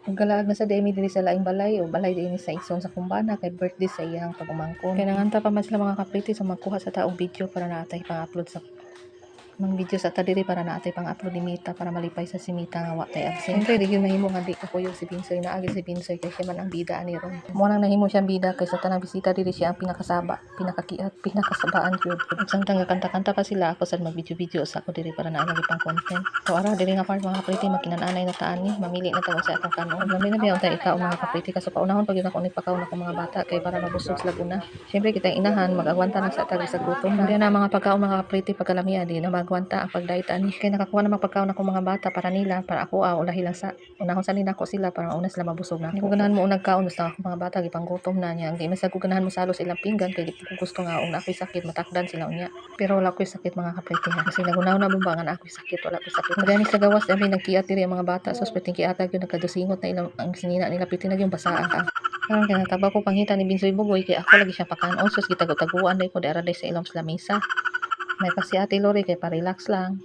Galaag na sa demi diri sa laing balay o balay dinhi sa Igsoon sa Kumbana kay birthday sa iyang pag-umangkon. Kaya nanganta pa man sila mga kapriti sa magkuha sa taong video para naatay pang-upload sa ng video sa tadiri para naatay pang-upload ni Mita para malipay sa si Mita nga wa tay absent. Siyempre di gyud mahimo nga di kapuyo si Binsoy na agi si Binsoy kay siya man ang bida ani ron. Mo nang nahimo siyang bida kay sa tanang bisita diri siya ang pinakasaba, pinakakiat, pinakasabaan gyud. Ug samtang kanta-kanta pa sila ako sad mag-video-video sa ako diri para naa lagi pang content. So ara diri nga part mga kapriti magkinan-anay na taan ni mamili na tawon sa atong kanon. Ug labi na biya untay ikaw mga kapriti kaso paunahon pag yun ako ni pakaon ako mga bata kay para mabusog sila guna. Siyempre kita inahan mag-agwanta na sa tagi sa gutom. Hindi na mga pagkaon mga kapriti pagkalamiya di na magwanta ang pagdayet ani kay nakakuha na magpagkaon ako mga bata para nila para ako ulahi lang sa unahon sa nila ko sila para una sila mabusog na. Hindi ko ganahan mo unag kaon basta ako mga bata gipang gutom na niya. Di man sa ko ganahan mo salos ilang pinggan kay di ko gusto nga og ako'y sakit matakdan sila unya. Pero wala ko'y sakit mga kapriti ha. Kasi nagunaw na bumba nga ako'y sakit wala ko'y sakit. Gani sa gawas dami nagkiat diri ang mga bata so speting kiatag yun nagkadusingot na ilang ang sinina nila piti na yung basaan ka. Karon kay nataba ko pangita ni Binsoy Bugoy kay ako lagi siya pakaon sus gitago-taguan day ko di ara day sa ilong lamisa. May pa si Ate Lori kay pa relax lang.